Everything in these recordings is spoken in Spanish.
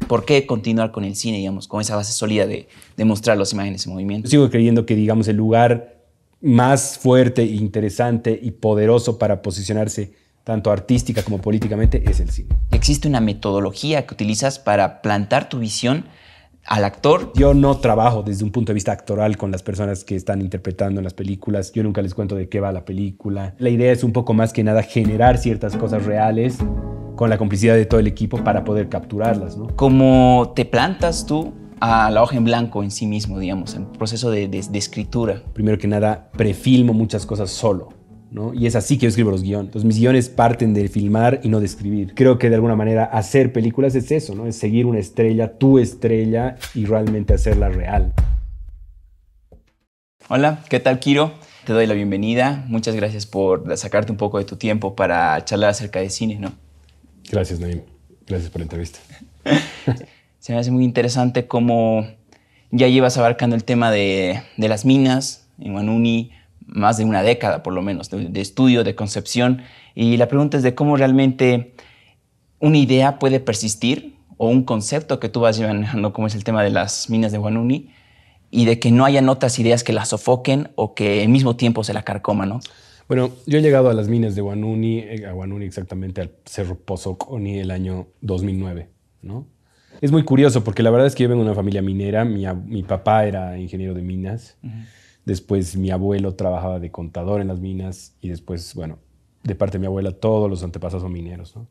¿Por qué continuar con el cine, digamos, con esa base sólida de mostrar las imágenes en movimiento? Sigo creyendo que, digamos, el lugar más fuerte, interesante y poderoso para posicionarse tanto artística como políticamente es el cine. ¿Existe una metodología que utilizas para plantar tu visión al actor? Yo no trabajo desde un punto de vista actoral con las personas que están interpretando en las películas. Yo nunca les cuento de qué va la película. La idea es un poco más que nada generar ciertas cosas reales con la complicidad de todo el equipo para poder capturarlas, ¿no? ¿Cómo te plantas tú a la hoja en blanco en sí mismo, digamos, en proceso de escritura? Primero que nada, prefilmo muchas cosas solo, ¿no? Y es así que yo escribo los guiones. Entonces, mis guiones parten de filmar y no de escribir. Creo que de alguna manera hacer películas es eso, ¿no? Es seguir una estrella, tu estrella, y realmente hacerla real. Hola, ¿qué tal, Kiro? Te doy la bienvenida. Muchas gracias por sacarte un poco de tu tiempo para charlar acerca de cine, ¿no? Gracias, Naim. Gracias por la entrevista. Se me hace muy interesante cómo ya llevas abarcando el tema de las minas en Huanuni más de una década, por lo menos, de estudio, de concepción. Y la pregunta es de cómo realmente una idea puede persistir o un concepto que tú vas manejando, como es el tema de las minas de Huanuni, y de que no hayan otras ideas que la sofoquen o que al mismo tiempo se la carcoman, ¿no? Bueno, yo he llegado a las minas de Huanuni, a Huanuni exactamente, al Cerro Pozoconi el año 2009, ¿no? Es muy curioso porque la verdad es que yo vengo de una familia minera. Mi papá era ingeniero de minas. Después mi abuelo trabajaba de contador en las minas y después, bueno, de parte de mi abuela todos los antepasados son mineros, ¿no?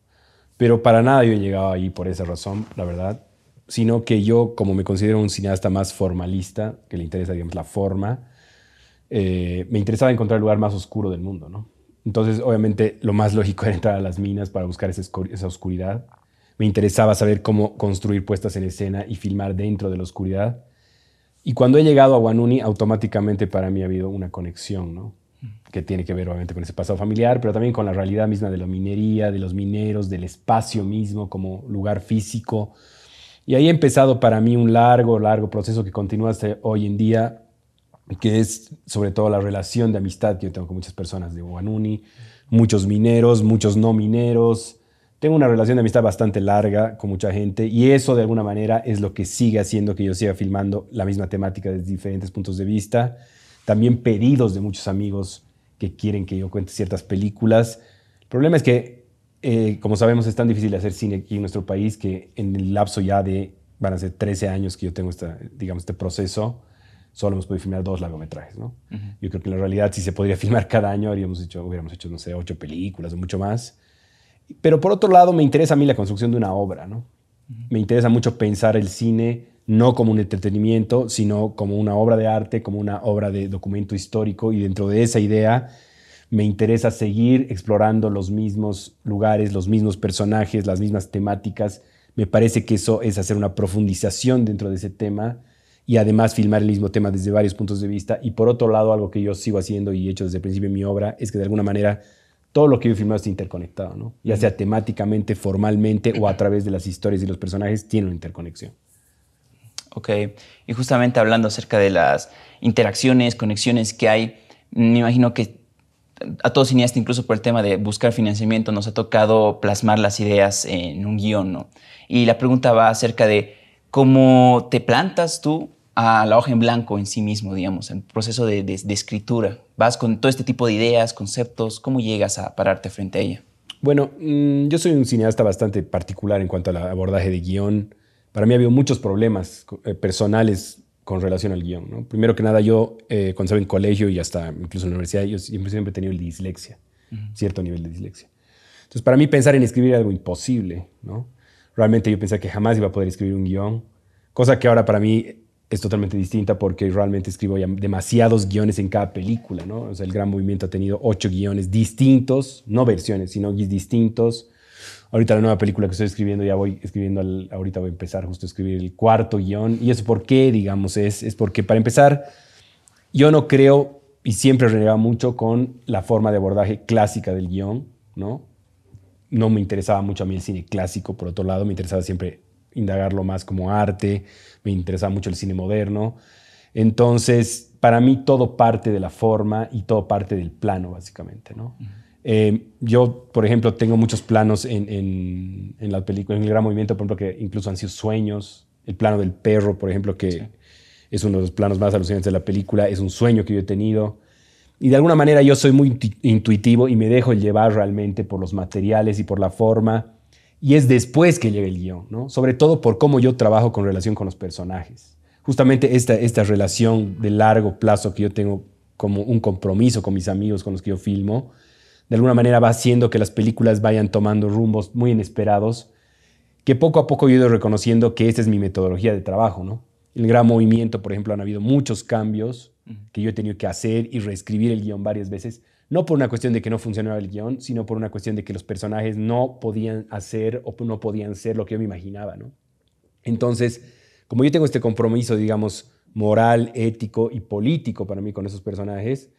Pero para nada yo he llegado ahí por esa razón, la verdad, sino que yo, como me considero un cineasta más formalista, que le interesa, digamos, la forma, me interesaba encontrar el lugar más oscuro del mundo, ¿no? Entonces, obviamente, lo más lógico era entrar a las minas para buscar esa oscuridad. Me interesaba saber cómo construir puestas en escena y filmar dentro de la oscuridad. Y cuando he llegado a Huanuni, automáticamente para mí ha habido una conexión, ¿no? Que tiene que ver, obviamente, con ese pasado familiar, pero también con la realidad misma de la minería, de los mineros, del espacio mismo como lugar físico. Y ahí ha empezado para mí un largo, largo proceso que continúa hasta hoy en día, que es sobre todo la relación de amistad que yo tengo con muchas personas de Huanuni, muchos mineros, muchos no mineros. Tengo una relación de amistad bastante larga con mucha gente y eso de alguna manera es lo que sigue haciendo que yo siga filmando la misma temática desde diferentes puntos de vista. También pedidos de muchos amigos que quieren que yo cuente ciertas películas. El problema es que, como sabemos, es tan difícil hacer cine aquí en nuestro país que en el lapso ya de, van a ser 13 años que yo tengo este proceso, solo hemos podido filmar 2 largometrajes, ¿no? Yo creo que en la realidad, si se podría filmar cada año, hubiéramos hecho, no sé, 8 películas o mucho más. Pero por otro lado, me interesa a mí la construcción de una obra, ¿no? Me interesa mucho pensar el cine no como un entretenimiento, sino como una obra de arte, como una obra de documento histórico, y dentro de esa idea me interesa seguir explorando los mismos lugares, los mismos personajes, las mismas temáticas. Me parece que eso es hacer una profundización dentro de ese tema y además filmar el mismo tema desde varios puntos de vista. Y por otro lado, algo que yo sigo haciendo y he hecho desde el principio en mi obra es que de alguna manera todo lo que yo he filmado está interconectado, ¿no? Ya sea temáticamente, formalmente o a través de las historias y los personajes, tiene una interconexión. Ok, y justamente hablando acerca de las interacciones, conexiones que hay, me imagino que a todo cineasta, incluso por el tema de buscar financiamiento, nos ha tocado plasmar las ideas en un guión, ¿no? Y la pregunta va acerca de cómo te plantas tú a la hoja en blanco en sí mismo, digamos, en proceso de escritura. Vas con todo este tipo de ideas, conceptos, ¿cómo llegas a pararte frente a ella? Bueno, yo soy un cineasta bastante particular en cuanto al abordaje de guión. Para mí ha habido muchos problemas personales con relación al guión, ¿no? Primero que nada, yo cuando estaba en colegio y hasta incluso en la universidad, yo siempre he tenido dislexia, cierto nivel de dislexia. Entonces, para mí pensar en escribir era algo imposible, ¿no? Realmente yo pensaba que jamás iba a poder escribir un guión, cosa que ahora para mí es totalmente distinta porque realmente escribo ya demasiados guiones en cada película, ¿no? O sea, el Gran Movimiento ha tenido 8 guiones distintos, no versiones, sino distintos. Ahorita la nueva película que estoy escribiendo, ya voy escribiendo, ahorita voy a empezar justo a escribir el 4.º guión. ¿Y eso por qué? Digamos, es porque para empezar, yo no creo y siempre renegaba mucho con la forma de abordaje clásica del guión, ¿no? No me interesaba mucho a mí el cine clásico, por otro lado, me interesaba siempre indagarlo más como arte, me interesaba mucho el cine moderno. Entonces, para mí todo parte de la forma y todo parte del plano, básicamente, ¿no? Yo, por ejemplo, tengo muchos planos en la película, en El Gran Movimiento, por ejemplo, que incluso han sido sueños. El plano del perro, por ejemplo, que sí, es uno de los planos más alucinantes de la película, es un sueño que yo he tenido. Y de alguna manera yo soy muy intuitivo y me dejo llevar realmente por los materiales y por la forma. Y es después que llega el guión, ¿no? Sobre todo por cómo yo trabajo con relación con los personajes. Justamente esta relación de largo plazo que yo tengo como un compromiso con mis amigos con los que yo filmo, de alguna manera va haciendo que las películas vayan tomando rumbos muy inesperados, que poco a poco yo he ido reconociendo que esta es mi metodología de trabajo, ¿no? El Gran Movimiento, por ejemplo, han habido muchos cambios que yo he tenido que hacer y reescribir el guión varias veces, no por una cuestión de que no funcionaba el guión, sino por una cuestión de que los personajes no podían hacer o no podían ser lo que yo me imaginaba, ¿no? Entonces, como yo tengo este compromiso, digamos, moral, ético y político para mí con esos personajes,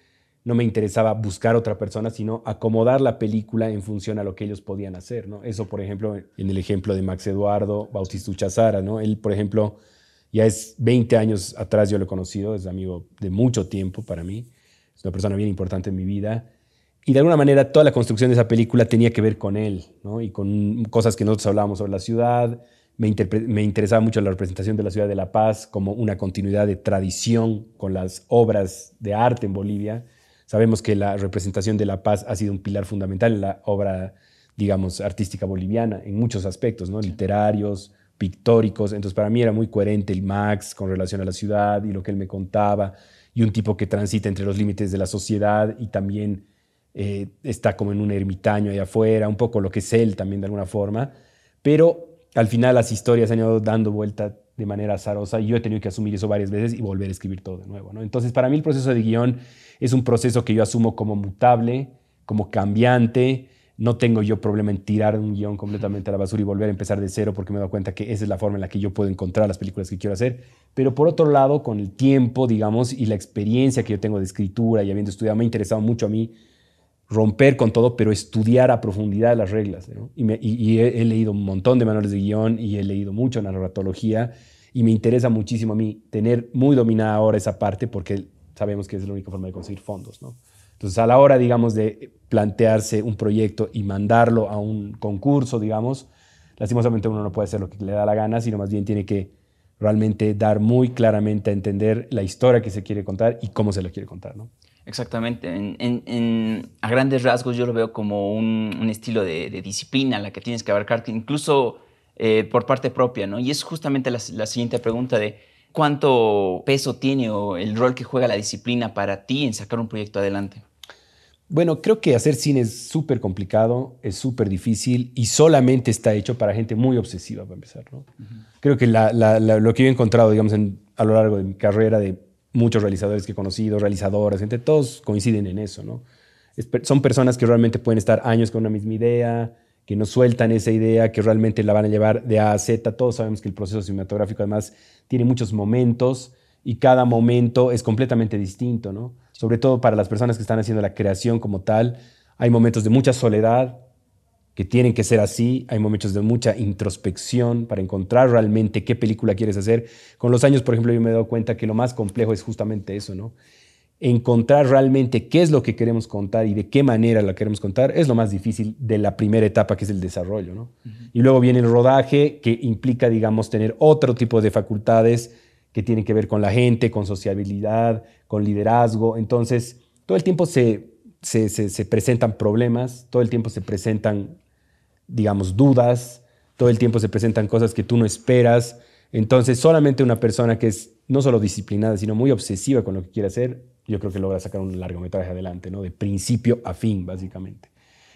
no me interesaba buscar otra persona, sino acomodar la película en función a lo que ellos podían hacer, ¿no? Eso, por ejemplo, en el ejemplo de Max Eduardo Bautistucha Zara, ¿no? Él, por ejemplo, ya es 20 años atrás yo lo he conocido, es amigo de mucho tiempo para mí, es una persona bien importante en mi vida, y de alguna manera toda la construcción de esa película tenía que ver con él, ¿no? Y con cosas que nosotros hablábamos sobre la ciudad. Me interesaba mucho la representación de la ciudad de La Paz como una continuidad de tradición con las obras de arte en Bolivia. Sabemos que la representación de La Paz ha sido un pilar fundamental en la obra, digamos, artística boliviana, en muchos aspectos, ¿no? Literarios, pictóricos. Entonces, para mí era muy coherente el Max con relación a la ciudad y lo que él me contaba, y un tipo que transita entre los límites de la sociedad y también está como en un ermitaño allá afuera, un poco lo que es él también de alguna forma, pero al final las historias han ido dando vuelta de manera azarosa y yo he tenido que asumir eso varias veces y volver a escribir todo de nuevo, ¿no? Entonces, para mí el proceso de guión es un proceso que yo asumo como mutable, como cambiante. No tengo yo problema en tirar un guión completamente a la basura y volver a empezar de cero, porque me he dado cuenta que esa es la forma en la que yo puedo encontrar las películas que quiero hacer. Pero por otro lado, con el tiempo, digamos, y la experiencia que yo tengo de escritura y habiendo estudiado, me ha interesado mucho a mí romper con todo, pero estudiar a profundidad las reglas, ¿no? Y he leído un montón de manuales de guión y he leído mucho narratología y me interesa muchísimo a mí tener muy dominada ahora esa parte, porque sabemos que es la única forma de conseguir fondos, ¿no? Entonces, a la hora, digamos, de plantearse un proyecto y mandarlo a un concurso, digamos, lastimosamente uno no puede hacer lo que le da la gana, sino más bien tiene que realmente dar muy claramente a entender la historia que se quiere contar y cómo se la quiere contar, ¿no? Exactamente. A grandes rasgos yo lo veo como un estilo de disciplina la que tienes que abarcar, incluso por parte propia, ¿no? Y es justamente la siguiente pregunta de ¿cuánto peso tiene o el rol que juega la disciplina para ti en sacar un proyecto adelante? Bueno, creo que hacer cine es súper complicado, es súper difícil y solamente está hecho para gente muy obsesiva, para empezar, ¿no? Creo que lo que yo he encontrado, digamos, a lo largo de mi carrera, de muchos realizadores que he conocido, realizadoras, gente, todos coinciden en eso, ¿no? Son personas que realmente pueden estar años con una misma idea, que no sueltan esa idea, que realmente la van a llevar de A a Z. Todos sabemos que el proceso cinematográfico además tiene muchos momentos y cada momento es completamente distinto, ¿no? Sobre todo para las personas que están haciendo la creación como tal. Hay momentos de mucha soledad que tienen que ser así, hay momentos de mucha introspección para encontrar realmente qué película quieres hacer. Con los años, por ejemplo, yo me he dado cuenta que lo más complejo es justamente eso, ¿no? Encontrar realmente qué es lo que queremos contar y de qué manera la queremos contar es lo más difícil de la primera etapa, que es el desarrollo, ¿no? Y luego viene el rodaje, que implica, digamos, tener otro tipo de facultades que tienen que ver con la gente, con sociabilidad, con liderazgo. Entonces, todo el tiempo se presentan problemas, todo el tiempo se presentan, digamos, dudas, todo el tiempo se presentan cosas que tú no esperas. Entonces, solamente una persona que es no solo disciplinada, sino muy obsesiva con lo que quiere hacer, yo creo que logra sacar un largometraje adelante, ¿no? De principio a fin, básicamente.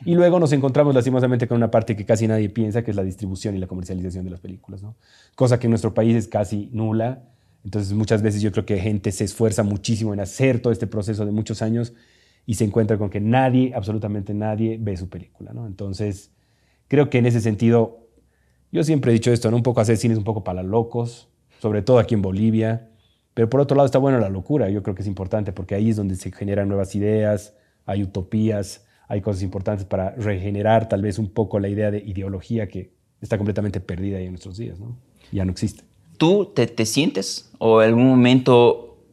Y luego nos encontramos lastimosamente con una parte que casi nadie piensa, que es la distribución y la comercialización de las películas, ¿no? Cosa que en nuestro país es casi nula. Entonces, muchas veces yo creo que gente se esfuerza muchísimo en hacer todo este proceso de muchos años y se encuentra con que nadie, absolutamente nadie, ve su película, ¿no? Entonces, creo que en ese sentido, yo siempre he dicho esto, ¿no? Un poco hacer cine es un poco para locos, sobre todo aquí en Bolivia. Pero por otro lado está bueno la locura. Yo creo que es importante porque ahí es donde se generan nuevas ideas, hay utopías, hay cosas importantes para regenerar tal vez un poco la idea de ideología que está completamente perdida ahí en nuestros días, ¿no? Ya no existe. ¿Tú te sientes o en algún momento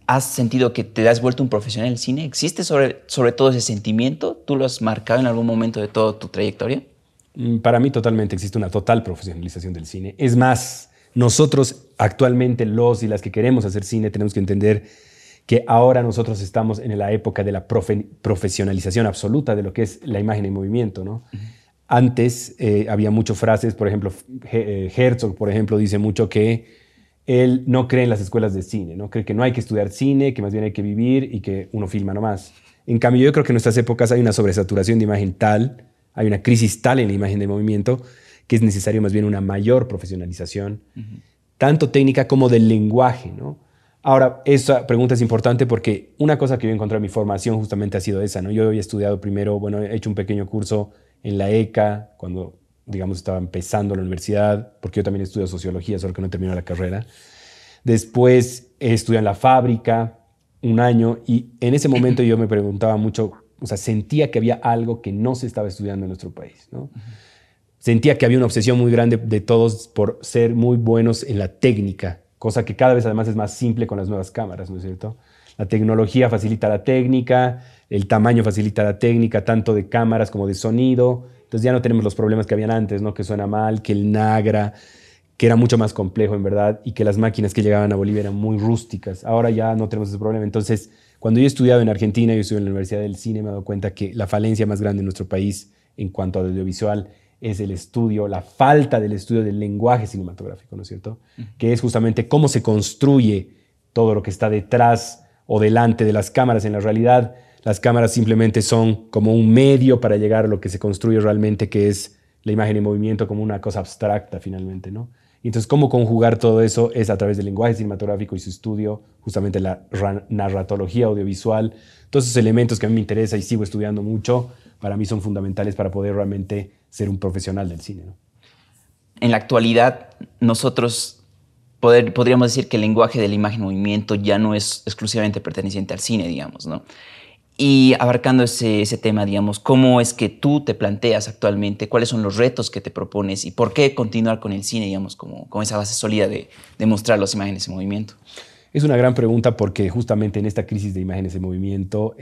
has sentido que te has vuelto un profesional del cine? ¿Existe sobre todo ese sentimiento? ¿Tú lo has marcado en algún momento de toda tu trayectoria? Para mí totalmente existe una total profesionalización del cine. Es más, nosotros actualmente los y las que queremos hacer cine tenemos que entender que ahora nosotros estamos en la época de la profesionalización absoluta de lo que es la imagen en movimiento, ¿no? Antes había muchas frases, por ejemplo, Herzog, por ejemplo, dice mucho que él no cree en las escuelas de cine, ¿no? Cree que no hay que estudiar cine, que más bien hay que vivir y que uno filma nomás. En cambio, yo creo que en nuestras épocas hay una sobresaturación de imagen tal, hay una crisis tal en la imagen de movimiento, que es necesario más bien una mayor profesionalización, tanto técnica como del lenguaje, ¿no? Ahora, esa pregunta es importante porque una cosa que yo encontré en mi formación justamente ha sido esa, ¿no? Yo había estudiado primero, bueno, he hecho un pequeño curso en la ECA, cuando, digamos, estaba empezando la universidad, porque yo también estudio sociología, solo que no terminé la carrera. Después estudié en la fábrica un año y en ese momento yo me preguntaba mucho, o sea, sentía que había algo que no se estaba estudiando en nuestro país, ¿no? Sentía que había una obsesión muy grande de todos por ser muy buenos en la técnica, cosa que cada vez además es más simple con las nuevas cámaras, ¿no es cierto? La tecnología facilita la técnica, el tamaño facilita la técnica, tanto de cámaras como de sonido. Entonces ya no tenemos los problemas que habían antes, ¿no? Que suena mal, que el Nagra, que era mucho más complejo en verdad, y que las máquinas que llegaban a Bolivia eran muy rústicas. Ahora ya no tenemos ese problema. Entonces, cuando yo he estudiado en Argentina, yo estudié en la Universidad del Cine, me he dado cuenta que la falencia más grande en nuestro país en cuanto a audiovisual es el estudio, la falta del estudio del lenguaje cinematográfico, ¿no es cierto? Que es justamente cómo se construye todo lo que está detrás o delante de las cámaras. En la realidad, las cámaras simplemente son como un medio para llegar a lo que se construye realmente, que es la imagen en movimiento como una cosa abstracta finalmente, ¿no? Entonces, cómo conjugar todo eso es a través del lenguaje cinematográfico y su estudio, justamente la narratología audiovisual. Todos esos elementos que a mí me interesa y sigo estudiando mucho, para mí son fundamentales para poder realmente ser un profesional del cine, ¿no? En la actualidad, nosotros podríamos decir que el lenguaje de la imagen en movimiento ya no es exclusivamente perteneciente al cine, digamos, ¿no? Y abarcando ese tema, digamos, ¿cómo es que tú te planteas actualmente? ¿Cuáles son los retos que te propones? ¿Y por qué continuar con el cine, digamos, como esa base sólida de mostrar las imágenes en movimiento? Es una gran pregunta porque justamente en esta crisis de imágenes en movimiento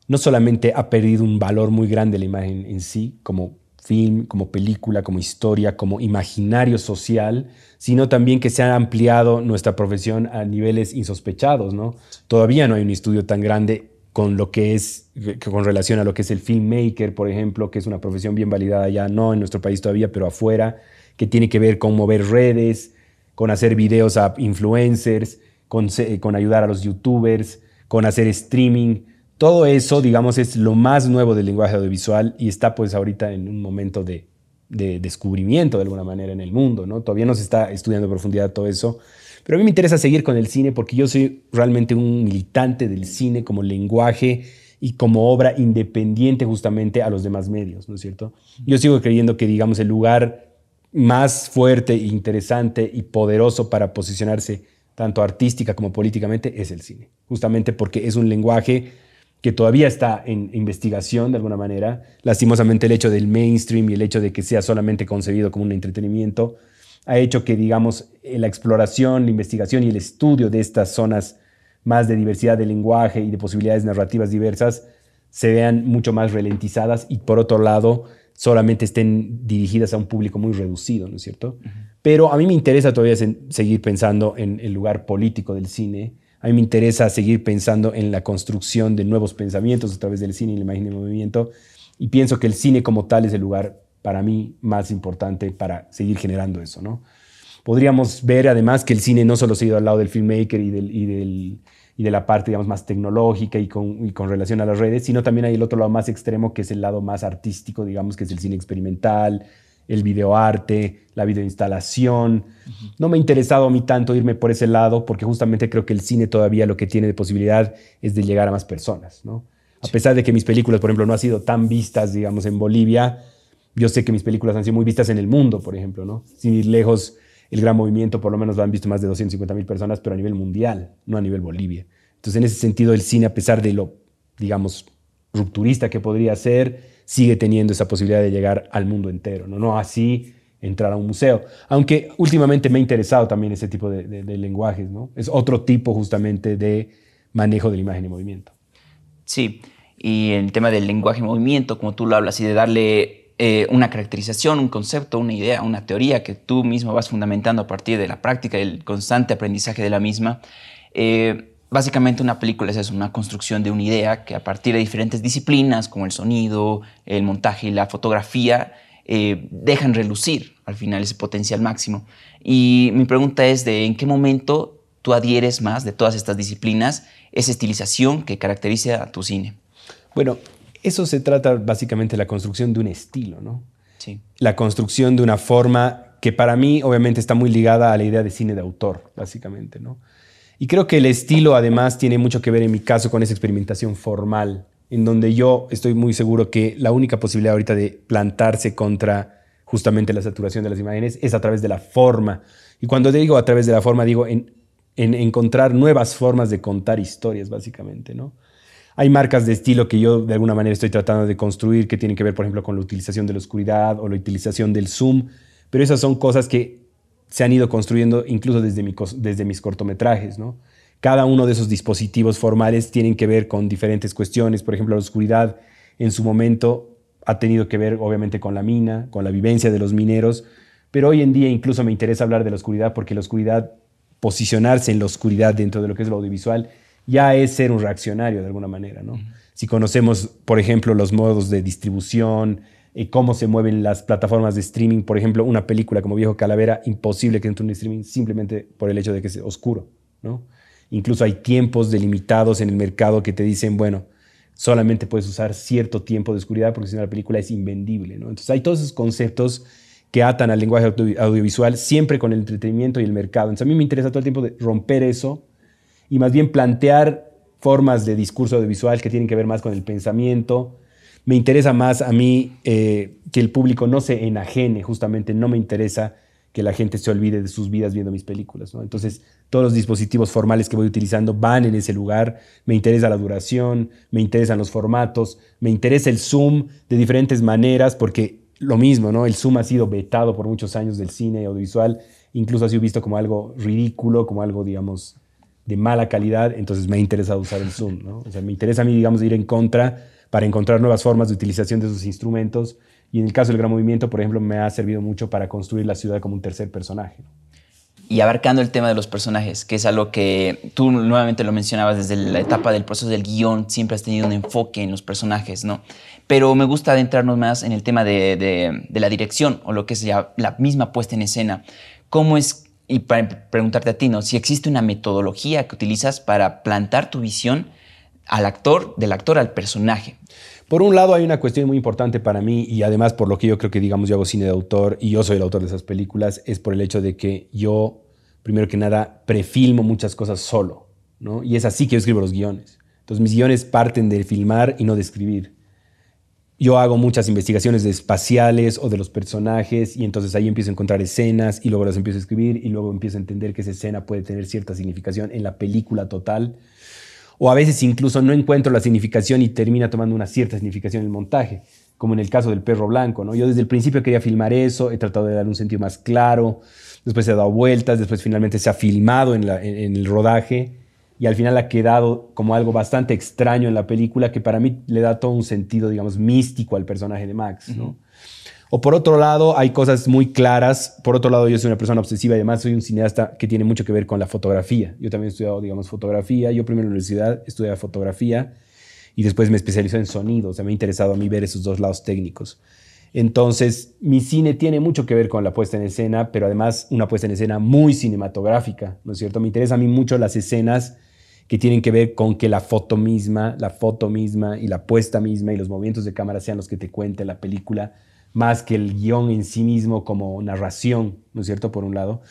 no solamente ha perdido un valor muy grande la imagen en sí, como film, como película, como historia, como imaginario social, sino también que se ha ampliado nuestra profesión a niveles insospechados, ¿no? Todavía no hay un estudio tan grande con lo que es, con relación a lo que es el filmmaker, por ejemplo, que es una profesión bien validada ya, no en nuestro país todavía, pero afuera, que tiene que ver con mover redes, con hacer videos a influencers, con ayudar a los youtubers, con hacer streaming. Todo eso, digamos, es lo más nuevo del lenguaje audiovisual y está pues ahorita en un momento de descubrimiento de alguna manera en el mundo, ¿no? Todavía no se está estudiando en profundidad todo eso, pero a mí me interesa seguir con el cine porque yo soy realmente un militante del cine como lenguaje y como obra independiente justamente a los demás medios, ¿no es cierto? Yo sigo creyendo que, digamos, el lugar más fuerte, interesante y poderoso para posicionarse tanto artística como políticamente es el cine, justamente porque es un lenguaje que todavía está en investigación de alguna manera. Lastimosamente el hecho del mainstream y el hecho de que sea solamente concebido como un entretenimiento ha hecho que, digamos, la exploración, la investigación y el estudio de estas zonas más de diversidad de lenguaje y de posibilidades narrativas diversas se vean mucho más ralentizadas y, por otro lado, solamente estén dirigidas a un público muy reducido, ¿no es cierto? Pero a mí me interesa todavía seguir pensando en el lugar político del cine. A mí me interesa seguir pensando en la construcción de nuevos pensamientos a través del cine y la imagen de movimiento. Y pienso que el cine como tal es el lugar para mí más importante para seguir generando eso, ¿no? Podríamos ver además que el cine no solo se ha ido al lado del filmmaker y de la parte, digamos, más tecnológica y con relación a las redes, sino también hay el otro lado más extremo, que es el lado más artístico, digamos, que es el cine experimental, el videoarte, la videoinstalación. No me ha interesado a mí tanto irme por ese lado porque justamente creo que el cine todavía lo que tiene de posibilidad es de llegar a más personas, ¿no? A pesar de que mis películas, por ejemplo, no han sido tan vistas, digamos, en Bolivia, yo sé que mis películas han sido muy vistas en el mundo, por ejemplo, ¿no? Sin ir lejos, El Gran Movimiento por lo menos lo han visto más de 250,000 personas, pero a nivel mundial, no a nivel Bolivia. Entonces, en ese sentido, el cine, a pesar de lo, digamos, rupturista que podría ser, sigue teniendo esa posibilidad de llegar al mundo entero, ¿no? No así entrar a un museo. Aunque últimamente me ha interesado también ese tipo de lenguajes, ¿no? Es otro tipo justamente de manejo de la imagen en movimiento. Sí, y el tema del lenguaje movimiento, como tú lo hablas, y de darle una caracterización, un concepto, una idea, una teoría que tú mismo vas fundamentando a partir de la práctica y el constante aprendizaje de la misma. Básicamente una película es eso, una construcción de una idea que a partir de diferentes disciplinas como el sonido, el montaje y la fotografía dejan relucir al final ese potencial máximo. Y mi pregunta es de en qué momento tú adhieres más de todas estas disciplinas esa estilización que caracteriza a tu cine. Bueno, eso se trata básicamente de la construcción de un estilo, ¿no? Sí. La construcción de una forma que para mí obviamente está muy ligada a la idea de cine de autor, básicamente, ¿no? Y creo que el estilo además tiene mucho que ver en mi caso con esa experimentación formal, en donde yo estoy muy seguro que la única posibilidad ahorita de plantarse contra justamente la saturación de las imágenes es a través de la forma. Y cuando digo a través de la forma, digo en encontrar nuevas formas de contar historias, básicamente, ¿no? Hay marcas de estilo que yo de alguna manera estoy tratando de construir que tienen que ver, por ejemplo, con la utilización de la oscuridad o la utilización del zoom, pero esas son cosas que se han ido construyendo incluso desde mis cortometrajes, ¿no? Cada uno de esos dispositivos formales tienen que ver con diferentes cuestiones. Por ejemplo, la oscuridad en su momento ha tenido que ver obviamente con la mina, con la vivencia de los mineros, pero hoy en día incluso me interesa hablar de la oscuridad porque la oscuridad, posicionarse en la oscuridad dentro de lo que es lo audiovisual, ya es ser un reaccionario de alguna manera, ¿no? Si conocemos, por ejemplo, los modos de distribución, cómo se mueven las plataformas de streaming, por ejemplo, una película como Viejo Calavera, imposible que entre un streaming simplemente por el hecho de que es oscuro, ¿no? Incluso hay tiempos delimitados en el mercado que te dicen, bueno, solamente puedes usar cierto tiempo de oscuridad porque si no la película es invendible, ¿no? Entonces hay todos esos conceptos que atan al lenguaje audiovisual siempre con el entretenimiento y el mercado. Entonces a mí me interesa todo el tiempo de romper eso y más bien plantear formas de discurso audiovisual que tienen que ver más con el pensamiento. Me interesa más a mí que el público no se enajene, justamente no me interesa que la gente se olvide de sus vidas viendo mis películas, ¿no? Entonces, todos los dispositivos formales que voy utilizando van en ese lugar. Me interesa la duración, me interesan los formatos, me interesa el zoom de diferentes maneras, porque lo mismo, ¿no? El zoom ha sido vetado por muchos años del cine audiovisual, incluso ha sido visto como algo ridículo, como algo, digamos, de mala calidad, entonces me ha interesado usar el zoom, ¿no? O sea, me interesa a mí, digamos, ir en contra para encontrar nuevas formas de utilización de esos instrumentos. Y en el caso del gran movimiento, por ejemplo, me ha servido mucho para construir la ciudad como un tercer personaje. Y abarcando el tema de los personajes, que es algo que tú nuevamente lo mencionabas desde la etapa del proceso del guión, siempre has tenido un enfoque en los personajes, ¿no? Pero me gusta adentrarnos más en el tema de la dirección o lo que es ya la misma puesta en escena. ¿Cómo es, y para preguntarte a ti, ¿no? Si existe una metodología que utilizas para plantar tu visión al actor, del actor al personaje? Por un lado hay una cuestión muy importante para mí y además por lo que yo creo que, digamos, yo hago cine de autor y yo soy el autor de esas películas, es por el hecho de que yo, primero que nada, prefilmo muchas cosas solo, ¿no? Y es así que yo escribo los guiones. Entonces mis guiones parten de filmar y no de escribir. Yo hago muchas investigaciones de espaciales o de los personajes y entonces ahí empiezo a encontrar escenas y luego las empiezo a escribir y luego empiezo a entender que esa escena puede tener cierta significación en la película total. O a veces incluso no encuentro la significación y termina tomando una cierta significación en el montaje, como en el caso del Perro Blanco, ¿no? Yo desde el principio quería filmar eso, he tratado de dar un sentido más claro, después se ha dado vueltas, después finalmente se ha filmado en el rodaje y al final ha quedado como algo bastante extraño en la película que para mí le da todo un sentido, digamos, místico al personaje de Max, ¿no? O por otro lado, hay cosas muy claras. Por otro lado, yo soy una persona obsesiva y además soy un cineasta que tiene mucho que ver con la fotografía. Yo también he estudiado, digamos, fotografía. Yo primero en la universidad estudié fotografía y después me especialicé en sonido. O sea, me ha interesado a mí ver esos dos lados técnicos. Entonces, mi cine tiene mucho que ver con la puesta en escena, pero además una puesta en escena muy cinematográfica, ¿no es cierto? Me interesan a mí mucho las escenas que tienen que ver con que la foto misma y la puesta misma y los movimientos de cámara sean los que te cuenten la película, más que el guión en sí mismo como narración, ¿no es cierto? Por un lado.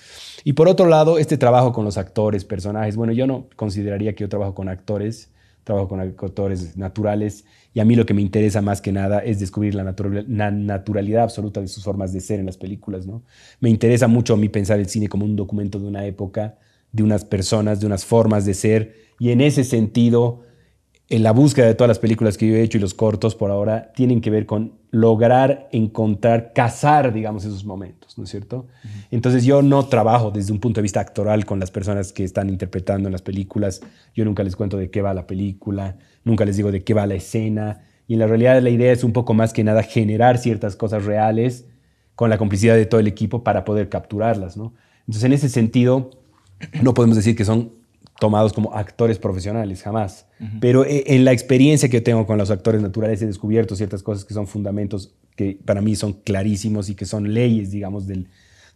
Y por otro lado, este trabajo con los actores, personajes. Bueno, yo no consideraría que yo trabajo con actores naturales y a mí lo que me interesa más que nada es descubrir la naturalidad absoluta de sus formas de ser en las películas, ¿no? Me interesa mucho a mí pensar el cine como un documento de una época, de unas personas, de unas formas de ser y en ese sentido en la búsqueda de todas las películas que yo he hecho y los cortos por ahora tienen que ver con lograr encontrar, cazar, digamos, esos momentos, ¿no es cierto? Entonces yo no trabajo desde un punto de vista actoral con las personas que están interpretando en las películas. Yo nunca les cuento de qué va la película, nunca les digo de qué va la escena. Y en la realidad la idea es un poco más que nada generar ciertas cosas reales con la complicidad de todo el equipo para poder capturarlas, ¿no? Entonces en ese sentido no podemos decir que son tomados como actores profesionales, jamás. Pero en la experiencia que tengo con los actores naturales he descubierto ciertas cosas que son fundamentos que para mí son clarísimos y que son leyes, digamos, del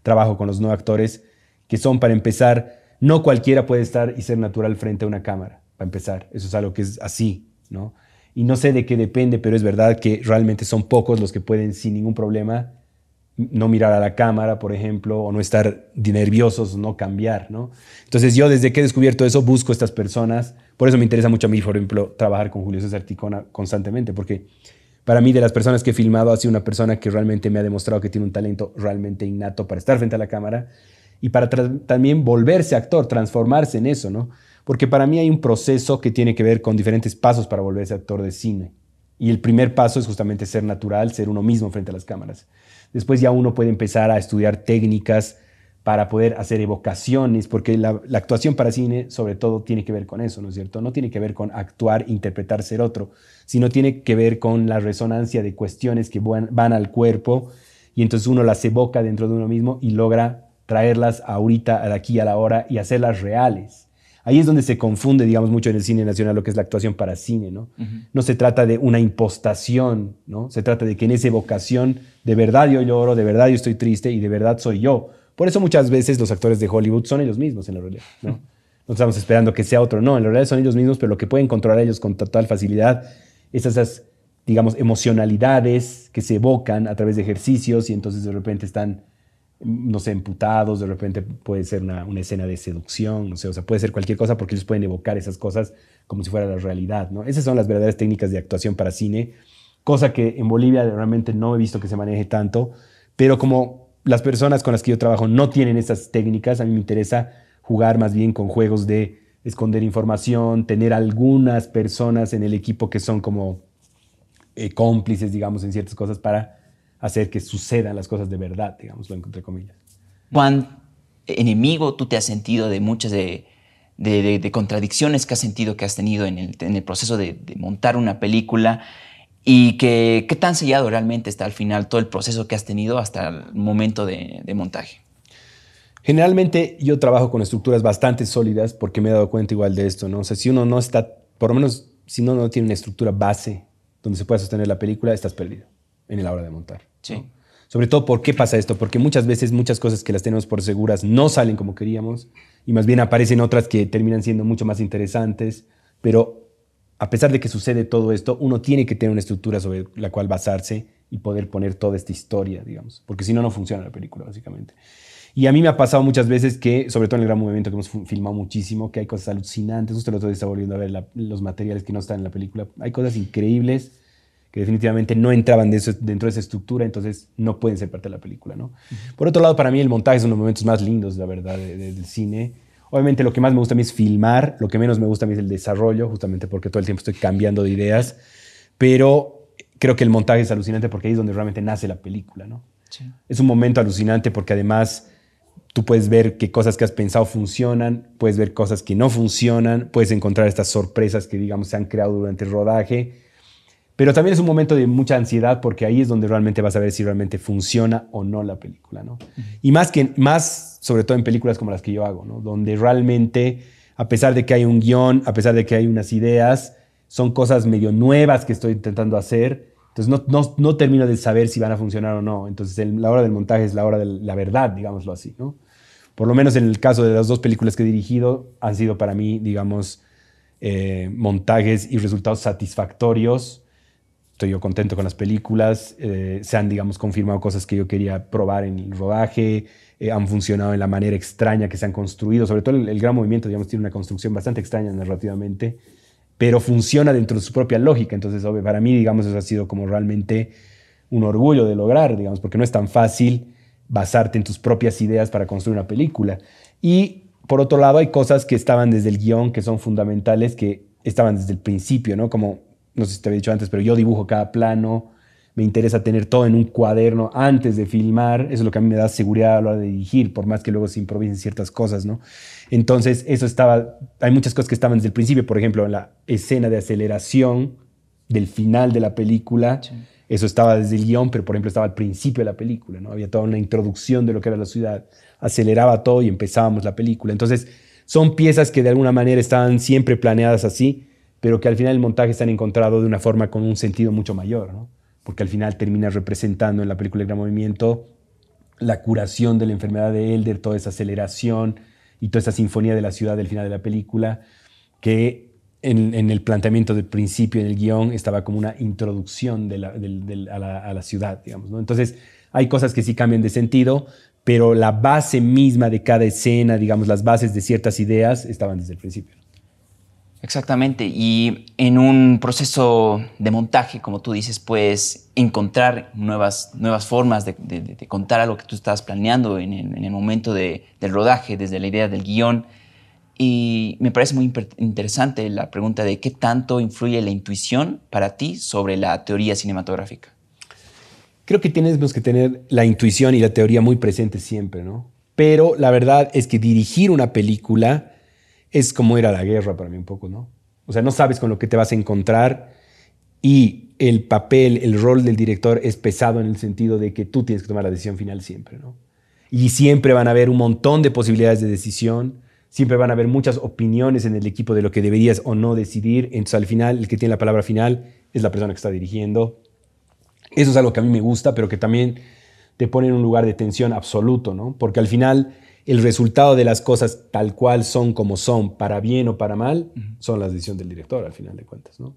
trabajo con los no actores, que son, para empezar, no cualquiera puede estar y ser natural frente a una cámara, para empezar. Eso es algo que es así, ¿no? Y no sé de qué depende, pero es verdad que realmente son pocos los que pueden sin ningún problema no mirar a la cámara, por ejemplo, o no estar nerviosos, no cambiar, ¿no? Entonces yo desde que he descubierto eso busco estas personas. Por eso me interesa mucho a mí, por ejemplo, trabajar con Julio César Ticona constantemente, porque para mí de las personas que he filmado ha sido una persona que realmente me ha demostrado que tiene un talento realmente innato para estar frente a la cámara y para también volverse actor, transformarse en eso, ¿no? Porque para mí hay un proceso que tiene que ver con diferentes pasos para volverse actor de cine. Y el primer paso es justamente ser natural, ser uno mismo frente a las cámaras. Después ya uno puede empezar a estudiar técnicas para poder hacer evocaciones, porque la actuación para cine sobre todo tiene que ver con eso, ¿no es cierto? No tiene que ver con actuar, interpretar, ser otro, sino tiene que ver con la resonancia de cuestiones que van al cuerpo y entonces uno las evoca dentro de uno mismo y logra traerlas ahorita, de aquí a la hora y hacerlas reales. Ahí es donde se confunde, digamos, mucho en el cine nacional lo que es la actuación para cine, ¿no? No se trata de una impostación, ¿no? Se trata de que en esa evocación de verdad yo lloro, de verdad yo estoy triste y de verdad soy yo. Por eso muchas veces los actores de Hollywood son ellos mismos en la realidad, ¿no? No estamos esperando que sea otro, no, en la realidad son ellos mismos, pero lo que pueden controlar ellos con total facilidad es esas, digamos, emocionalidades que se evocan a través de ejercicios y entonces de repente están, no sé, emputados, de repente puede ser una escena de seducción, no sé, o sea, puede ser cualquier cosa porque ellos pueden evocar esas cosas como si fuera la realidad, ¿no? Esas son las verdaderas técnicas de actuación para cine, cosa que en Bolivia realmente no he visto que se maneje tanto, pero como las personas con las que yo trabajo no tienen esas técnicas, a mí me interesa jugar más bien con juegos de esconder información, tener algunas personas en el equipo que son como cómplices, digamos, en ciertas cosas para hacer que sucedan las cosas de verdad, digámoslo entre comillas. ¿Cuán enemigo tú te has sentido de muchas de contradicciones que has sentido que has tenido en el proceso de montar una película? ¿Y qué tan sellado realmente está al final todo el proceso que has tenido hasta el momento de montaje? Generalmente yo trabajo con estructuras bastante sólidas porque me he dado cuenta igual de esto, ¿no? O sea, si uno no está, por lo menos si uno no tiene una estructura base donde se pueda sostener la película, estás perdido en la hora de montar. Sí. ¿No? Sobre todo, ¿por qué pasa esto? Porque muchas veces muchas cosas que las tenemos por seguras no salen como queríamos y más bien aparecen otras que terminan siendo mucho más interesantes, pero a pesar de que sucede todo esto, uno tiene que tener una estructura sobre la cual basarse y poder poner toda esta historia, digamos, porque si no, no funciona la película, básicamente. Y a mí me ha pasado muchas veces que, sobre todo en el Gran Movimiento, que hemos filmado muchísimo, que hay cosas alucinantes. Usted el otro día está volviendo a ver los materiales que no están en la película. Hay cosas increíbles que definitivamente no entraban dentro de esa estructura, entonces no pueden ser parte de la película, ¿no? Por otro lado, para mí el montaje es uno de los momentos más lindos, la verdad, del cine. Obviamente lo que más me gusta a mí es filmar, lo que menos me gusta a mí es el desarrollo, justamente porque todo el tiempo estoy cambiando de ideas, pero creo que el montaje es alucinante porque ahí es donde realmente nace la película, ¿no? Sí. Es un momento alucinante porque además tú puedes ver que cosas que has pensado funcionan, puedes ver cosas que no funcionan, puedes encontrar estas sorpresas que, digamos, se han creado durante el rodaje, pero también es un momento de mucha ansiedad porque ahí es donde realmente vas a ver si realmente funciona o no la película, ¿no? Y más sobre todo en películas como las que yo hago, ¿no? Donde realmente, a pesar de que hay un guión, a pesar de que hay unas ideas, son cosas medio nuevas que estoy intentando hacer, entonces no termino de saber si van a funcionar o no. Entonces la hora del montaje es la hora de la verdad, digámoslo así, ¿no? Por lo menos en el caso de las dos películas que he dirigido, han sido para mí, digamos, montajes y resultados satisfactorios. Estoy yo contento con las películas, se han, digamos, confirmado cosas que yo quería probar en el rodaje, han funcionado en la manera extraña que se han construido, sobre todo el Gran Movimiento, digamos, tiene una construcción bastante extraña narrativamente, pero funciona dentro de su propia lógica, entonces para mí, digamos, eso ha sido como realmente un orgullo de lograr, digamos, porque no es tan fácil basarte en tus propias ideas para construir una película. Y por otro lado hay cosas que estaban desde el guión que son fundamentales, que estaban desde el principio, ¿no? Como, no sé si te había dicho antes, pero yo dibujo cada plano, me interesa tener todo en un cuaderno antes de filmar, eso es lo que a mí me da seguridad a la hora de dirigir, por más que luego se improvisen ciertas cosas, ¿no? Entonces, hay muchas cosas que estaban desde el principio, por ejemplo, en la escena de aceleración del final de la película, sí. Eso estaba desde el guión, pero por ejemplo estaba al principio de la película, ¿no? Había toda una introducción de lo que era la ciudad, aceleraba todo y empezábamos la película. Entonces, son piezas que de alguna manera estaban siempre planeadas así, pero que al final el montaje se han encontrado de una forma con un sentido mucho mayor, ¿no? Porque al final termina representando en la película El Gran Movimiento la curación de la enfermedad de Elder, toda esa aceleración y toda esa sinfonía de la ciudad del final de la película, que en el planteamiento del principio, en el guión, estaba como una introducción a la ciudad, digamos, ¿no? Entonces, hay cosas que sí cambian de sentido, pero la base misma de cada escena, digamos, las bases de ciertas ideas, estaban desde el principio. Exactamente, y en un proceso de montaje, como tú dices, puedes encontrar nuevas formas de contar algo que tú estabas planeando en el momento del rodaje, desde la idea del guión. Y me parece muy interesante la pregunta de qué tanto influye la intuición para ti sobre la teoría cinematográfica. Creo que tenemos que tener la intuición y la teoría muy presentes siempre, ¿no? Pero la verdad es que dirigir una película es como ir a la guerra para mí un poco, ¿no? O sea, no sabes con lo que te vas a encontrar y el papel, el rol del director es pesado en el sentido de que tú tienes que tomar la decisión final siempre, ¿no? Y siempre van a haber un montón de posibilidades de decisión, siempre van a haber muchas opiniones en el equipo de lo que deberías o no decidir, entonces al final el que tiene la palabra final es la persona que está dirigiendo. Eso es algo que a mí me gusta, pero que también te pone en un lugar de tensión absoluto, ¿no? Porque al final el resultado de las cosas tal cual son como son, para bien o para mal, son las decisiones del director al final de cuentas, ¿no?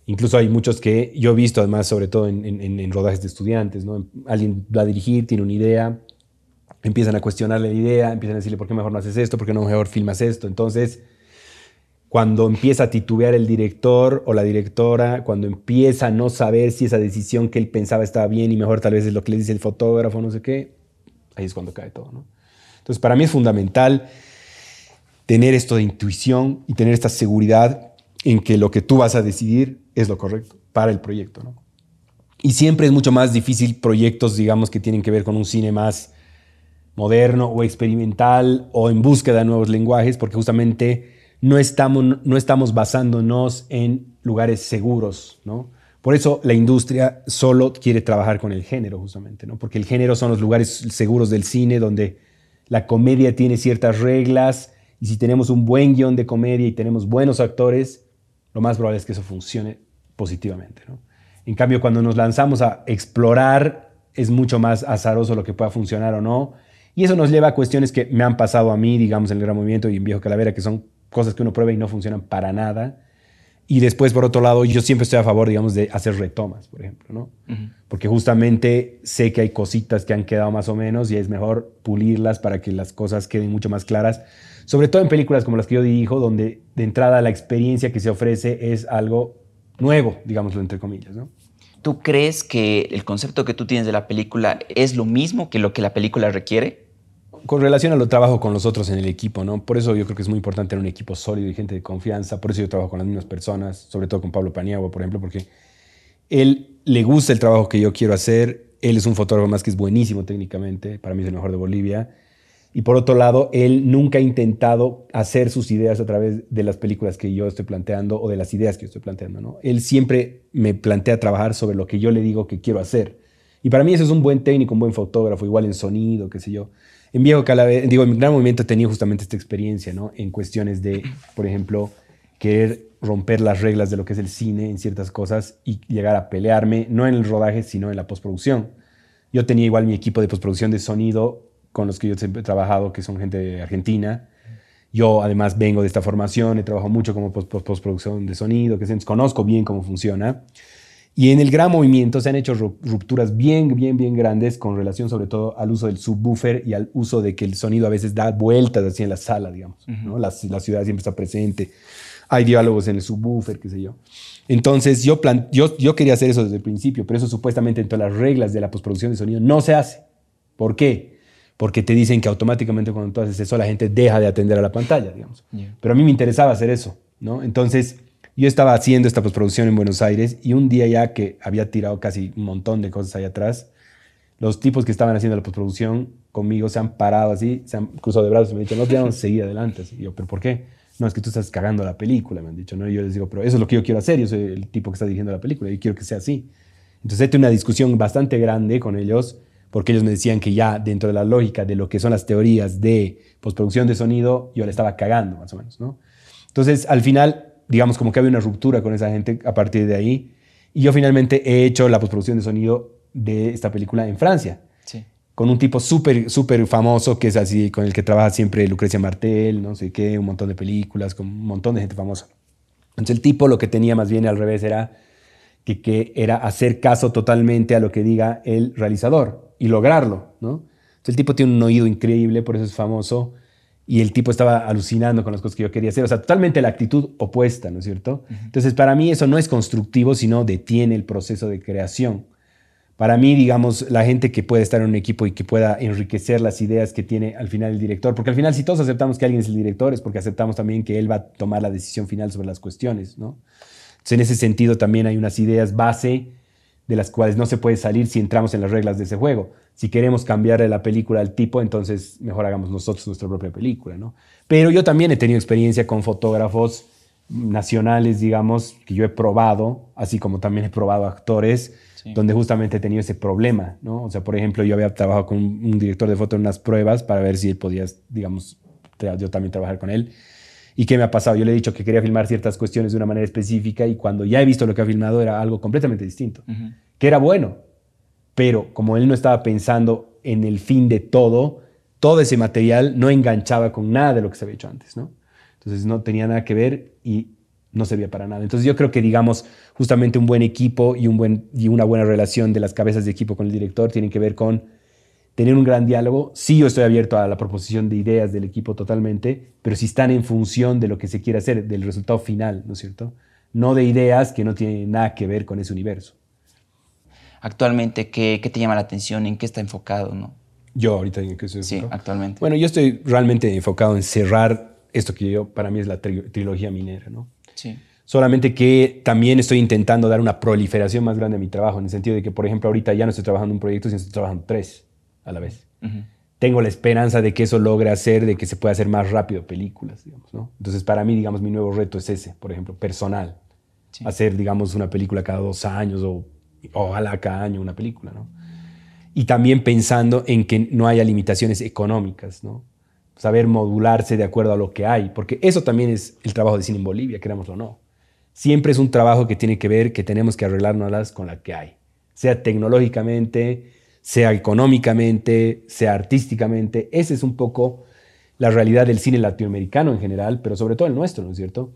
Incluso hay muchos que yo he visto, además, sobre todo en rodajes de estudiantes, ¿no? Alguien va a dirigir, tiene una idea, empiezan a cuestionarle la idea, empiezan a decirle, ¿por qué mejor no haces esto? ¿Por qué no mejor filmas esto? Entonces, cuando empieza a titubear el director o la directora, cuando empieza a no saber si esa decisión que él pensaba estaba bien y mejor tal vez es lo que le dice el fotógrafo, no sé qué, ahí es cuando cae todo, ¿no? Entonces, para mí es fundamental tener esto de intuición y tener esta seguridad en que lo que tú vas a decidir es lo correcto para el proyecto, ¿no? Y siempre es mucho más difícil proyectos, digamos, que tienen que ver con un cine más moderno o experimental o en búsqueda de nuevos lenguajes, porque justamente no estamos basándonos en lugares seguros, ¿no? Por eso la industria solo quiere trabajar con el género, justamente, ¿no? Porque el género son los lugares seguros del cine donde la comedia tiene ciertas reglas y si tenemos un buen guión de comedia y tenemos buenos actores, lo más probable es que eso funcione positivamente, ¿no? En cambio, cuando nos lanzamos a explorar, es mucho más azaroso lo que pueda funcionar o no. Y eso nos lleva a cuestiones que me han pasado a mí, digamos, en El Gran Movimiento y en Viejo Calavera, que son cosas que uno prueba y no funcionan para nada. Y después, por otro lado, yo siempre estoy a favor, digamos, de hacer retomas, por ejemplo, ¿no? Porque justamente sé que hay cositas que han quedado más o menos y es mejor pulirlas para que las cosas queden mucho más claras. Sobre todo en películas como las que yo dirijo, donde de entrada la experiencia que se ofrece es algo nuevo, digámoslo entre comillas, ¿no? ¿Tú crees que el concepto que tú tienes de la película es lo mismo que lo que la película requiere? Con relación a lo trabajo con los otros en el equipo, ¿no? Por eso yo creo que es muy importante tener un equipo sólido y gente de confianza. Por eso yo trabajo con las mismas personas, sobre todo con Pablo Paniagua, por ejemplo, porque él le gusta el trabajo que yo quiero hacer. Él es un fotógrafo más que es buenísimo técnicamente. Para mí es el mejor de Bolivia. Y por otro lado, él nunca ha intentado hacer sus ideas a través de las películas que yo estoy planteando o de las ideas que yo estoy planteando, ¿no? Él siempre me plantea trabajar sobre lo que yo le digo que quiero hacer. Y para mí eso es un buen técnico, un buen fotógrafo, igual en sonido, qué sé yo. En Viejo Calavera, en Gran Movimiento he tenido justamente esta experiencia, ¿no? En cuestiones de, por ejemplo, querer romper las reglas de lo que es el cine en ciertas cosas y llegar a pelearme, no en el rodaje, sino en la postproducción. Yo tenía igual mi equipo de postproducción de sonido con los que yo siempre he trabajado, que son gente de Argentina. Yo además vengo de esta formación, he trabajado mucho como postproducción de sonido, que conozco bien cómo funciona. Y en el Gran Movimiento se han hecho rupturas bien grandes con relación sobre todo al uso del subwoofer y al uso de que el sonido a veces da vueltas así en la sala, digamos, ¿no? La ciudad siempre está presente. Hay diálogos en el subwoofer, qué sé yo. Entonces yo quería hacer eso desde el principio, pero eso supuestamente en todas las reglas de la postproducción de sonido no se hace. ¿Por qué? Porque te dicen que automáticamente cuando tú haces eso la gente deja de atender a la pantalla, digamos. Pero a mí me interesaba hacer eso, ¿no? Entonces Yo estaba haciendo esta postproducción en Buenos Aires y un día ya que había tirado casi un montón de cosas ahí atrás, los tipos que estaban haciendo la postproducción conmigo se han parado así, se han cruzado de brazos y me han dicho, no te vamos a seguir adelante. Y yo, ¿pero por qué? No, es que tú estás cagando la película, me han dicho, ¿no? Y yo les digo, pero eso es lo que yo quiero hacer, yo soy el tipo que está dirigiendo la película, y quiero que sea así. Entonces he tenido una discusión bastante grande con ellos, porque ellos me decían que ya dentro de la lógica de lo que son las teorías de postproducción de sonido, yo le estaba cagando, más o menos, ¿no? Entonces, al final, digamos como que había una ruptura con esa gente a partir de ahí, y yo finalmente he hecho la postproducción de sonido de esta película en Francia, Sí. con un tipo súper famoso, que es así, con el que trabaja siempre Lucrecia Martel, no sé qué, un montón de películas, con un montón de gente famosa. Entonces el tipo lo que tenía más bien al revés era que era hacer caso totalmente a lo que diga el realizador y lograrlo, ¿no? Entonces el tipo tiene un oído increíble, por eso es famoso, y el tipo estaba alucinando con las cosas que yo quería hacer, o sea, totalmente la actitud opuesta, ¿no es cierto? Entonces para mí eso no es constructivo, sino detiene el proceso de creación. Para mí, digamos, la gente que puede estar en un equipo y que pueda enriquecer las ideas que tiene al final el director, porque al final si todos aceptamos que alguien es el director es porque aceptamos también que él va a tomar la decisión final sobre las cuestiones, ¿no? Entonces, en ese sentido también hay unas ideas base de las cuales no se puede salir si entramos en las reglas de ese juego. Si queremos cambiarle la película al tipo, entonces mejor hagamos nosotros nuestra propia película, ¿no? Pero yo también he tenido experiencia con fotógrafos nacionales, digamos, que yo he probado, así como también he probado actores, sí, donde justamente he tenido ese problema, ¿no? O sea, por ejemplo, yo había trabajado con un director de foto en unas pruebas para ver si él podía, digamos, yo también trabajar con él. ¿Y qué me ha pasado? Yo le he dicho que quería filmar ciertas cuestiones de una manera específica y cuando ya he visto lo que ha filmado era algo completamente distinto, que era bueno, pero como él no estaba pensando en el fin de todo ese material no enganchaba con nada de lo que se había hecho antes, ¿no? Entonces no tenía nada que ver y no servía para nada. Entonces yo creo que, digamos, justamente un buen equipo y una buena relación de las cabezas de equipo con el director tienen que ver con tener un gran diálogo. Sí, yo estoy abierto a la proposición de ideas del equipo totalmente, pero si están en función de lo que se quiere hacer, del resultado final, ¿no es cierto? No de ideas que no tienen nada que ver con ese universo. Actualmente, ¿qué te llama la atención? ¿En qué está enfocado, no? Yo ahorita en qué estoy enfocado. Sí, actualmente. Bueno, yo estoy realmente enfocado en cerrar esto que para mí es la trilogía minera, ¿no? Sí. Solamente que también estoy intentando dar una proliferación más grande a mi trabajo, en el sentido de que, por ejemplo, ahorita ya no estoy trabajando en un proyecto, sino estoy trabajando 3 a la vez. Tengo la esperanza de que eso logre hacer, de que se pueda hacer más rápido películas, digamos, ¿no? Entonces, para mí, digamos, mi nuevo reto es ese, por ejemplo, personal. Sí. Hacer, digamos, una película cada 2 años o ojalá cada año una película, ¿no? Y también pensando en que no haya limitaciones económicas, ¿no? Saber modularse de acuerdo a lo que hay, porque eso también es el trabajo de cine en Bolivia, querámoslo o no. Siempre es un trabajo que tiene que ver que tenemos que arreglárnoslas con la que hay, sea tecnológicamente, sea económicamente, sea artísticamente. Esa es un poco la realidad del cine latinoamericano en general, pero sobre todo el nuestro, ¿no es cierto?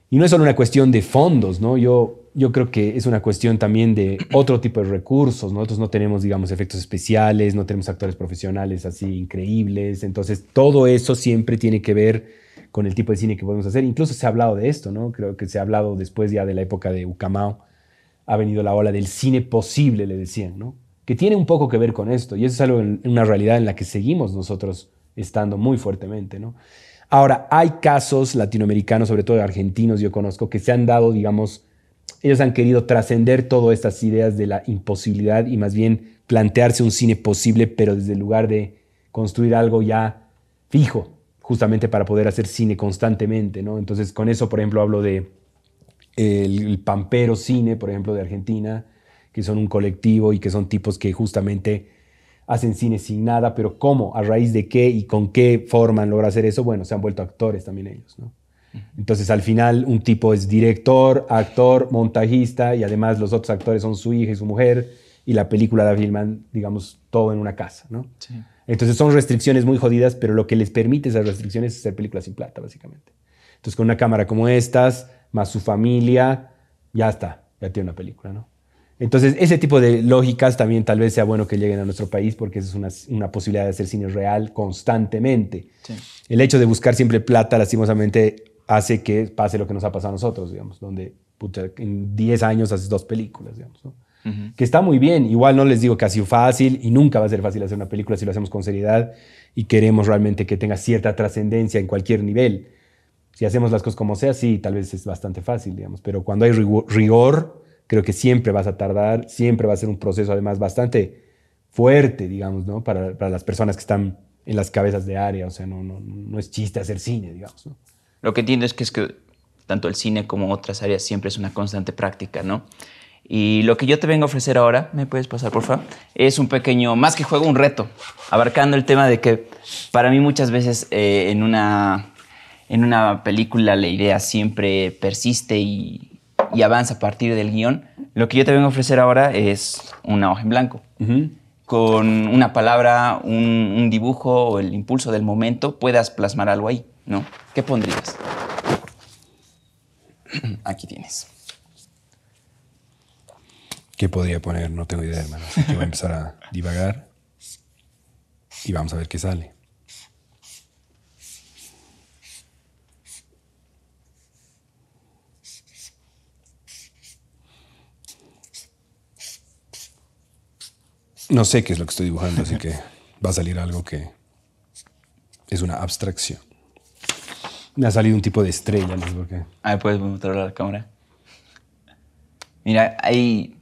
Y no es solo una cuestión de fondos, ¿no? Yo creo que es una cuestión también de otro tipo de recursos. Nosotros no tenemos, digamos, efectos especiales, no tenemos actores profesionales así increíbles. Entonces, todo eso siempre tiene que ver con el tipo de cine que podemos hacer. Incluso se ha hablado de esto, ¿no? Creo que se ha hablado después ya de la época de Ucamao. Ha venido la ola del cine posible, le decían, ¿no? Que tiene un poco que ver con esto. Y eso es algo una realidad en la que seguimos nosotros estando muy fuertemente, ¿no? Ahora, hay casos latinoamericanos, sobre todo argentinos, yo conozco, que se han dado, digamos, ellos han querido trascender todas estas ideas de la imposibilidad y más bien plantearse un cine posible, pero desde el lugar de construir algo ya fijo, justamente para poder hacer cine constantemente, ¿no? Entonces, con eso, por ejemplo, hablo de el Pampero Cine, por ejemplo, de Argentina, que son un colectivo y que son tipos que justamente hacen cine sin nada, pero ¿cómo? ¿A raíz de qué y con qué forma han logrado hacer eso? Bueno, se han vuelto actores también ellos, ¿no? Entonces, al final, un tipo es director, actor, montajista, y además los otros actores son su hija y su mujer, y la película la filman, digamos, todo en una casa, ¿no? Sí. Entonces, son restricciones muy jodidas, pero lo que les permite esas restricciones es hacer películas sin plata, básicamente. Entonces, con una cámara como estas, más su familia, ya está, ya tiene una película, ¿no? Entonces, ese tipo de lógicas también tal vez sea bueno que lleguen a nuestro país porque esa es una posibilidad de hacer cine real constantemente. Sí. El hecho de buscar siempre plata, lastimosamente, hace que pase lo que nos ha pasado a nosotros, digamos, donde puta, en 10 años haces 2 películas, digamos, ¿no? Que está muy bien. Igual no les digo que ha sido fácil y nunca va a ser fácil hacer una película si lo hacemos con seriedad y queremos realmente que tenga cierta trascendencia en cualquier nivel. Si hacemos las cosas como sea, sí, tal vez es bastante fácil, digamos. Pero cuando hay rigor, creo que siempre vas a tardar, siempre va a ser un proceso además bastante fuerte, digamos, ¿no? Para las personas que están en las cabezas de área. O sea, no es chiste hacer cine, digamos, ¿no? Lo que entiendo es que tanto el cine como otras áreas siempre es una constante práctica, ¿no? Y lo que yo te vengo a ofrecer ahora, ¿me puedes pasar, por favor? Es un pequeño, más que juego, un reto, abarcando el tema de que para mí muchas veces en una película la idea siempre persiste y avanza a partir del guión. Lo que yo te vengo a ofrecer ahora es una hoja en blanco. Con una palabra, un dibujo o el impulso del momento, puedas plasmar algo ahí, ¿no? ¿Qué pondrías? Aquí tienes. ¿Qué podría poner? No tengo idea, hermano. Así que voy a empezar a divagar y vamos a ver qué sale. No sé qué es lo que estoy dibujando, así que va a salir algo que es una abstracción. Me ha salido un tipo de estrella, no sé por qué. A ver, ¿puedes mostrarlo a la cámara? Mira, ahí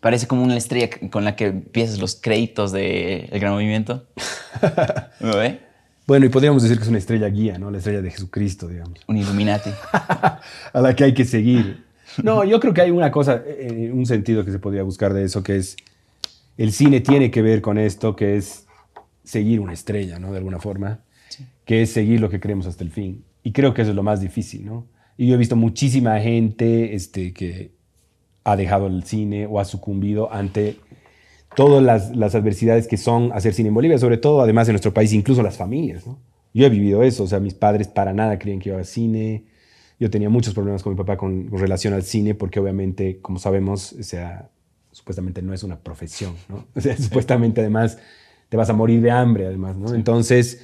parece como una estrella con la que empiezas los créditos de El Gran Movimiento. ¿Lo ve? Bueno, y podríamos decir que es una estrella guía, ¿no? La estrella de Jesucristo, digamos. Un Illuminati. A la que hay que seguir. No, yo creo que hay una cosa, un sentido que se podría buscar de eso, que es el cine tiene que ver con esto, que es seguir una estrella, ¿no? De alguna forma, sí. Que es seguir lo que creemos hasta el fin. Y creo que eso es lo más difícil, ¿no? Y yo he visto muchísima gente que ha dejado el cine o ha sucumbido ante todas las adversidades que son hacer cine en Bolivia, sobre todo, además, en nuestro país, incluso las familias, ¿no? Yo he vivido eso, o sea, mis padres para nada creían que yo haga cine. Yo tenía muchos problemas con mi papá con relación al cine, porque obviamente, como sabemos, o sea, supuestamente no es una profesión, ¿no? O sea, supuestamente además te vas a morir de hambre, además, ¿no? Sí. Entonces,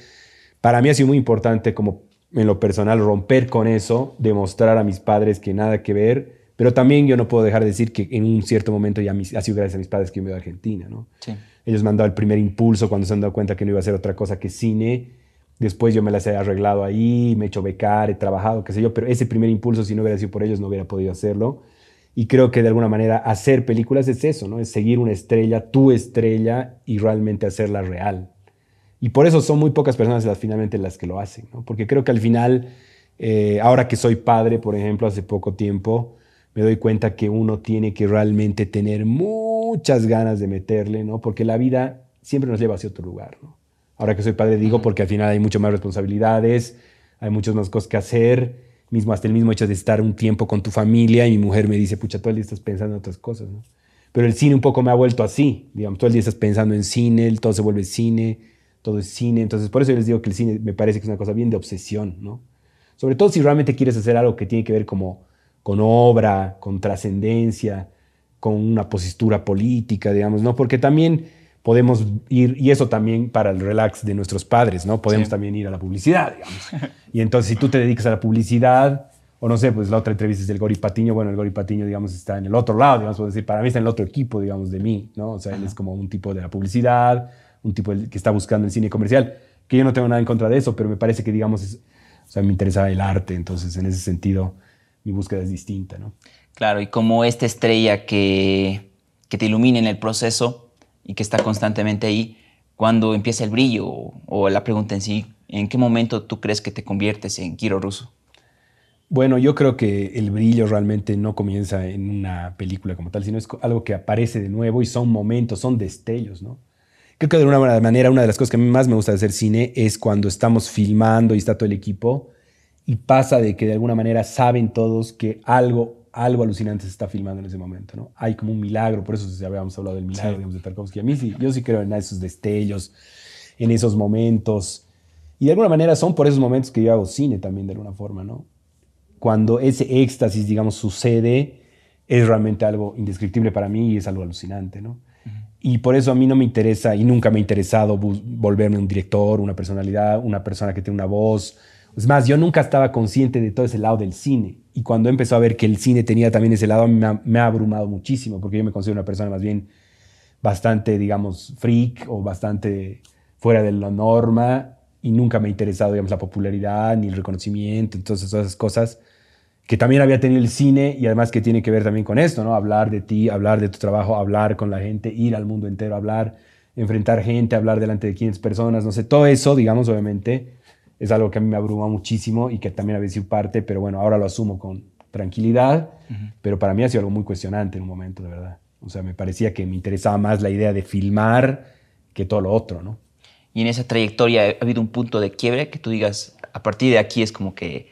para mí ha sido muy importante como en lo personal romper con eso, demostrar a mis padres que nada que ver, pero también yo no puedo dejar de decir que en un cierto momento ya ha sido gracias a mis padres que yo me voy a Argentina, ¿no? Sí. Ellos me han dado el primer impulso cuando se han dado cuenta que no iba a hacer otra cosa que cine. Después yo me las he arreglado ahí, me he hecho becar, he trabajado, qué sé yo, pero ese primer impulso, si no hubiera sido por ellos, no hubiera podido hacerlo. Y creo que de alguna manera hacer películas es eso, ¿no? Es seguir una estrella, tu estrella, y realmente hacerla real. Y por eso son muy pocas personas finalmente las que lo hacen, ¿no? Porque creo que al final, ahora que soy padre, por ejemplo, hace poco tiempo, me doy cuenta que uno tiene que realmente tener muchas ganas de meterle, ¿no? Porque la vida siempre nos lleva hacia otro lugar, ¿no? Ahora que soy padre digo porque al final hay mucho más responsabilidades, hay muchas más cosas que hacer, mismo hasta el mismo hecho de estar un tiempo con tu familia, y mi mujer me dice, pucha, todo el día estás pensando en otras cosas, ¿no? Pero el cine un poco me ha vuelto así, digamos, todo el día estás pensando en cine, todo se vuelve cine, todo es cine. Entonces por eso yo les digo que el cine me parece que es una cosa bien de obsesión, ¿no? Sobre todo si realmente quieres hacer algo que tiene que ver como con obra, con trascendencia, con una postura política, digamos, ¿no? Porque también podemos ir, y eso también para el relax de nuestros padres, ¿no? Podemos también ir a la publicidad, digamos. Y entonces si tú te dedicas a la publicidad, o no sé, pues la otra entrevista es del Gori Patiño, bueno, el Gori Patiño, digamos, está en el otro lado, digamos, puedo decir, para mí está en el otro equipo, digamos, de mí, ¿no? O sea, él es como un tipo de la publicidad, un tipo que está buscando el cine comercial, que yo no tengo nada en contra de eso, pero me parece que, digamos, o sea, me interesa el arte, entonces en ese sentido mi búsqueda es distinta, ¿no? Claro, y como esta estrella que te ilumina en el proceso y que está constantemente ahí, cuando empieza el brillo o la pregunta en sí, ¿en qué momento tú crees que te conviertes en Kiro Russo? Bueno, yo creo que el brillo realmente no comienza en una película como tal, sino es algo que aparece de nuevo y son momentos, son destellos, ¿no? Creo que de alguna manera una de las cosas que a mí más me gusta de hacer cine es cuando estamos filmando y está todo el equipo y pasa de que de alguna manera saben todos que algo alucinante se está filmando en ese momento, ¿no? Hay como un milagro, por eso ya habíamos hablado del milagro, digamos, de Tarkovsky. A mí sí, yo sí creo en esos destellos, en esos momentos. Y de alguna manera son por esos momentos que yo hago cine también, de alguna forma, ¿no? Cuando ese éxtasis, digamos, sucede, es realmente algo indescriptible para mí y es algo alucinante, ¿no? Y por eso a mí no me interesa y nunca me ha interesado volverme un director, una personalidad, una persona que tiene una voz. Es más, yo nunca estaba consciente de todo ese lado del cine. Y cuando empezó a ver que el cine tenía también ese lado, me ha abrumado muchísimo, porque yo me considero una persona más bien bastante, digamos, freak o bastante fuera de la norma. y nunca me ha interesado, digamos, la popularidad ni el reconocimiento, entonces todas esas cosas que también había tenido el cine y además que tiene que ver también con esto, ¿no? Hablar de ti, hablar de tu trabajo, hablar con la gente, ir al mundo entero, hablar, enfrentar gente, hablar delante de 500 personas, no sé, todo eso, digamos, obviamente, es algo que a mí me abruma muchísimo y que también había sido parte, pero bueno, ahora lo asumo con tranquilidad, pero para mí ha sido algo muy cuestionante en un momento, de verdad. O sea, me parecía que me interesaba más la idea de filmar que todo lo otro, ¿no? Y en esa trayectoria ha habido un punto de quiebre que tú digas, a partir de aquí es como que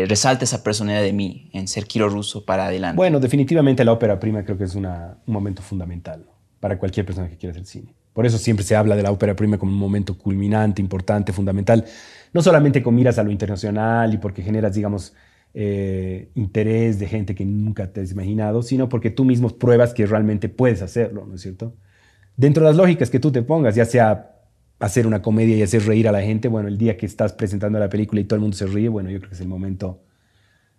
resalta esa personalidad de mí en ser Quiro Russo para adelante. Bueno, definitivamente la ópera prima creo que es un momento fundamental, ¿no? Para cualquier persona que quiera hacer cine. Por eso siempre se habla de la ópera prima como un momento culminante, importante, fundamental, no solamente con miras a lo internacional y porque generas, digamos, interés de gente que nunca te has imaginado, sino porque tú mismo pruebas que realmente puedes hacerlo, ¿no es cierto? Dentro de las lógicas que tú te pongas, ya sea hacer una comedia y hacer reír a la gente, bueno, el día que estás presentando la película y todo el mundo se ríe, bueno, yo creo que es el momento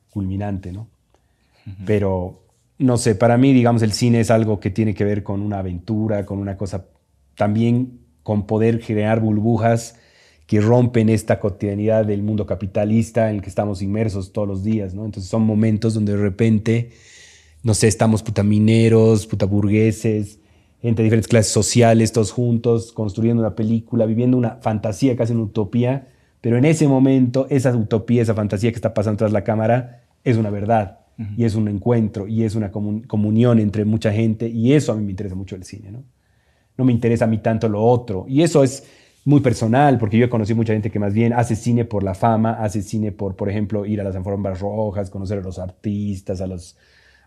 culminante, ¿no? Pero, no sé, para mí, digamos, el cine es algo que tiene que ver con una aventura, con una cosa, también con poder generar burbujas que rompen esta cotidianidad del mundo capitalista en el que estamos inmersos todos los días, ¿no? Entonces son momentos donde de repente, no sé, estamos puta mineros, puta burgueses, gente de diferentes clases sociales, todos juntos, construyendo una película, viviendo una fantasía, casi una utopía, pero en ese momento, esa utopía, esa fantasía que está pasando tras la cámara, es una verdad, y es un encuentro, y es una comunión entre mucha gente, y eso a mí me interesa mucho el cine, ¿no? No me interesa a mí tanto lo otro, y eso es muy personal, porque yo he conocido mucha gente que más bien hace cine por la fama, hace cine por ejemplo, ir a las alfombras rojas, conocer a los artistas, a los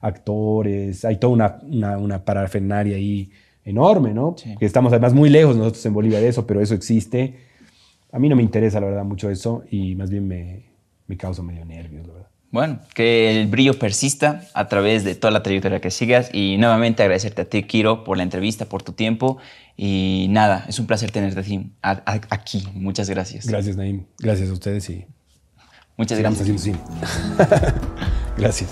actores, hay toda una parafernalia ahí enorme, ¿no? Sí. Que estamos además muy lejos nosotros en Bolivia de eso, pero eso existe. A mí no me interesa, la verdad, mucho eso y más bien me causa medio nervios, la verdad. Bueno, que el brillo persista a través de toda la trayectoria que sigas y nuevamente agradecerte a ti, Quiro, por la entrevista, por tu tiempo y nada, es un placer tenerte aquí. Muchas gracias. Gracias, Naim. Gracias a ustedes y Muchas sigamos gracias. haciendo cine. Gracias.